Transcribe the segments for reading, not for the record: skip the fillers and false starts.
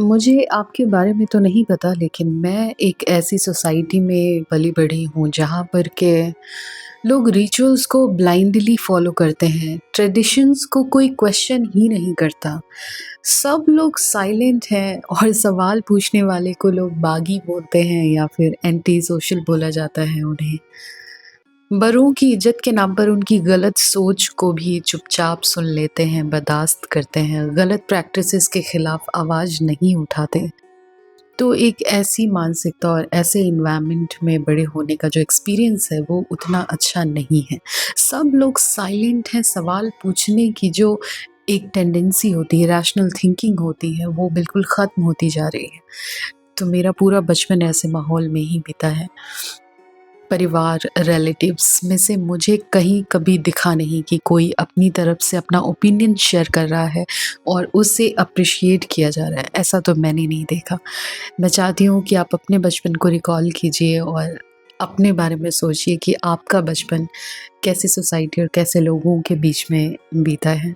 मुझे आपके बारे में तो नहीं पता लेकिन मैं एक ऐसी सोसाइटी में पली-बढ़ी हूँ जहाँ पर के लोग रिचुअल्स को ब्लाइंडली फ़ॉलो करते हैं, ट्रेडिशंस को कोई क्वेश्चन ही नहीं करता। सब लोग साइलेंट हैं और सवाल पूछने वाले को लोग बागी बोलते हैं या फिर एंटी सोशल बोला जाता है उन्हें। बड़ों की इज़्ज़त के नाम पर उनकी गलत सोच को भी चुपचाप सुन लेते हैं, बर्दाश्त करते हैं, गलत प्रैक्टिसेस के खिलाफ आवाज़ नहीं उठाते। तो एक ऐसी मानसिकता और ऐसे एनवायरनमेंट में बड़े होने का जो एक्सपीरियंस है वो उतना अच्छा नहीं है। सब लोग साइलेंट हैं, सवाल पूछने की जो एक टेंडेंसी होती है, रैशनल थिंकिंग होती है, वो बिल्कुल ख़त्म होती जा रही है। तो मेरा पूरा बचपन ऐसे माहौल में ही बीता है। परिवार, रिलेटिव्स में से मुझे कहीं कभी दिखा नहीं कि कोई अपनी तरफ से अपना ओपिनियन शेयर कर रहा है और उसे अप्रिशिएट किया जा रहा है, ऐसा तो मैंने नहीं देखा। मैं चाहती हूँ कि आप अपने बचपन को रिकॉल कीजिए और अपने बारे में सोचिए कि आपका बचपन कैसी सोसाइटी और कैसे लोगों के बीच में बीता है।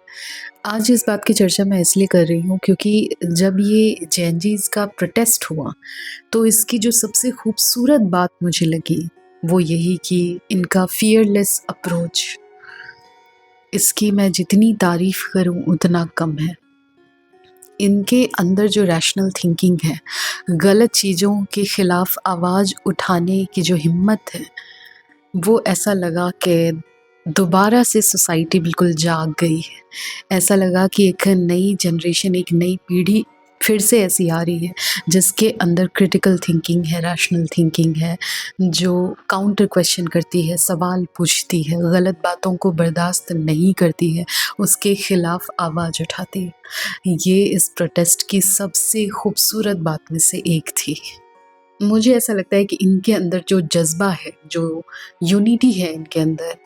आज इस बात की चर्चा मैं इसलिए कर रही हूँ क्योंकि जब ये जेनज़ीज़ का प्रोटेस्ट हुआ, तो इसकी जो सबसे खूबसूरत बात मुझे लगी, वो यही कि इनका फ़ियरलेस अप्रोच। इसकी मैं जितनी तारीफ़ करूँ उतना कम है। इनके अंदर जो रैशनल थिंकिंग है, गलत चीज़ों के खिलाफ आवाज़ उठाने की जो हिम्मत है, वो ऐसा लगा कि दोबारा से सोसाइटी बिल्कुल जाग गई है। ऐसा लगा कि एक नई जनरेशन, एक नई पीढ़ी फिर से ऐसी आ रही है, जिसके अंदर क्रिटिकल थिंकिंग है, रैशनल थिंकिंग है, जो काउंटर क्वेश्चन करती है, सवाल पूछती है, गलत बातों को बर्दाश्त नहीं करती है, उसके खिलाफ आवाज़ उठाती है। ये इस प्रोटेस्ट की सबसे खूबसूरत बात में से एक थी। मुझे ऐसा लगता है कि इनके अंदर जो जज़्बा है, जो यूनिटी है इनके अंदर,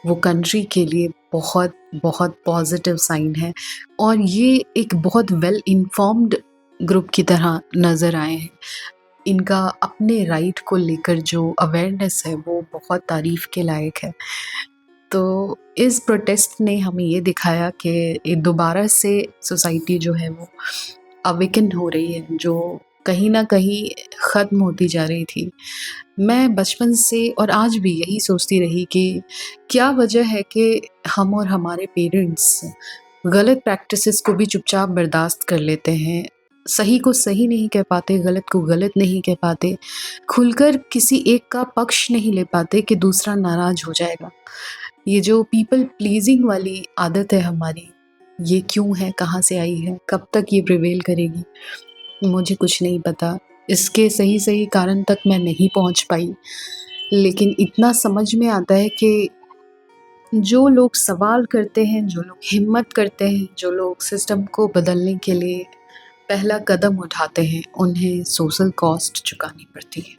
वो कंट्री के लिए बहुत, बहुत पॉज़िटिव साइन है और ये एक बहुत वेल इन्फॉर्म्ड ग्रुप की तरह नज़र आए हैं। इनका अपने राइट को लेकर जो अवेयरनेस है, वो बहुत तारीफ़ के लायक है। तो इस प्रोटेस्ट ने हमें ये दिखाया कि ये दोबारा से सोसाइटी जो है वो अवेकन हो रही है, जो कहीं न कहीं ख़त्म होती जा रही थी। मैं बचपन से और आज भी यही सोचती रही कि क्या वजह है कि हम और हमारे पेरेंट्स गलत प्रैक्टिसेस को भी चुपचाप बर्दाश्त कर लेते हैं। सही को सही नहीं कह पाते, गलत को गलत नहीं कह पाते, खुलकर किसी एक का पक्ष नहीं ले पाते कि दूसरा नाराज़ हो जाएगा। ये जो पीपल प्लीज़िंग वाली आदत है हमारी, ये क्यों है, कहाँ से आई है, कब तक ये प्रिवेल करेगी? मुझे कुछ नहीं पता। इसके सही-सही कारण तक मैं नहीं पहुँच पाई। लेकिन इतना समझ में आता है कि जो लोग सवाल करते हैं, जो लोग हिम्मत करते हैं, जो लोग सिस्टम को बदलने के लिए पहला कदम उठाते हैं, उन्हें सोशल कॉस्ट चुकानी पड़ती है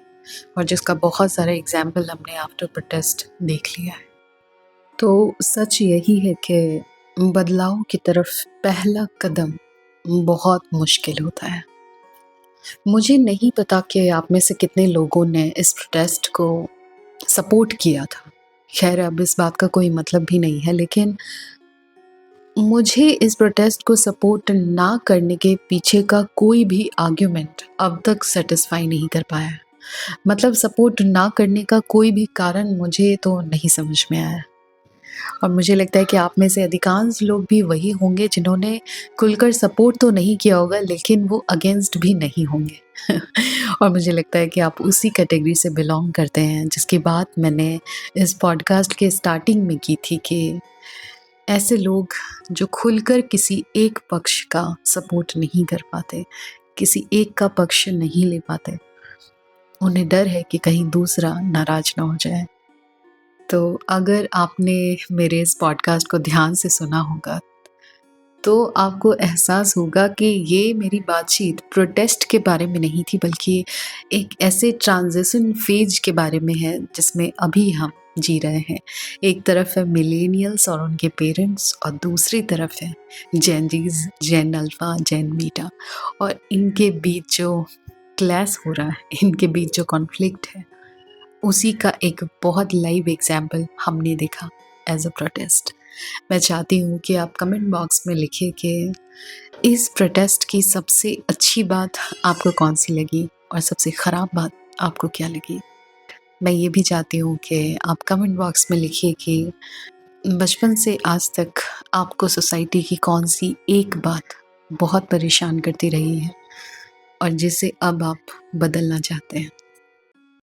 और जिसका बहुत सारे एग्ज़ाम्पल हमने आफ्टर प्रोटेस्ट देख लिया है। तो सच यही है कि बदलाव की तरफ पहला कदम बहुत मुश्किल होता है। मुझे नहीं पता कि आप में से कितने लोगों ने इस प्रोटेस्ट को सपोर्ट किया था। ख़ैर अब इस बात का कोई मतलब भी नहीं है, लेकिन मुझे इस प्रोटेस्ट को सपोर्ट ना करने के पीछे का कोई भी आर्ग्यूमेंट अब तक सैटिस्फाई नहीं कर पाया है। मतलब सपोर्ट ना करने का कोई भी कारण मुझे तो नहीं समझ में आया। और मुझे लगता है कि आप में से अधिकांश लोग भी वही होंगे जिन्होंने खुलकर सपोर्ट तो नहीं किया होगा, लेकिन वो अगेंस्ट भी नहीं होंगे। और मुझे लगता है कि आप उसी कैटेगरी से बिलॉन्ग करते हैं जिसकी बात मैंने इस पॉडकास्ट के स्टार्टिंग में की थी कि ऐसे लोग जो खुलकर किसी एक पक्ष का सपोर्ट नहीं कर पाते, किसी एक का पक्ष नहीं ले पाते, उन्हें डर है कि कहीं दूसरा नाराज़ ना हो जाए। तो अगर आपने मेरे इस पॉडकास्ट को ध्यान से सुना होगा, तो आपको एहसास होगा कि ये मेरी बातचीत प्रोटेस्ट के बारे में नहीं थी, बल्कि एक ऐसे ट्रांज़िशन फ़ेज़ के बारे में है, जिसमें अभी हम जी रहे हैं। एक तरफ है मिलेनियल्स और उनके पेरेंट्स और दूसरी तरफ है जेन ज़ीज़, जेन अल्फ़ा, जेन बीटा और इनके बीच जो क्लैश हो रहा है, इनके बीच जो कॉन्फ्लिक्ट है, उसी का एक बहुत लाइव एग्ज़ाम्पल हमने देखा एज़ अ प्रोटेस्ट। मैं चाहती हूँ कि आप कमेंट बॉक्स में लिखिए कि इस प्रोटेस्ट की सबसे अच्छी बात आपको कौन-सी लगी और सबसे ख़राब बात आपको क्या लगी? मैं ये भी चाहती हूँ कि आप कमेंट बॉक्स में लिखिए कि बचपन से आज तक आपको सोसाइटी की कौन-सी एक बात बहुत परेशान करती रही है और जिसे अब आप बदलना चाहते हैं?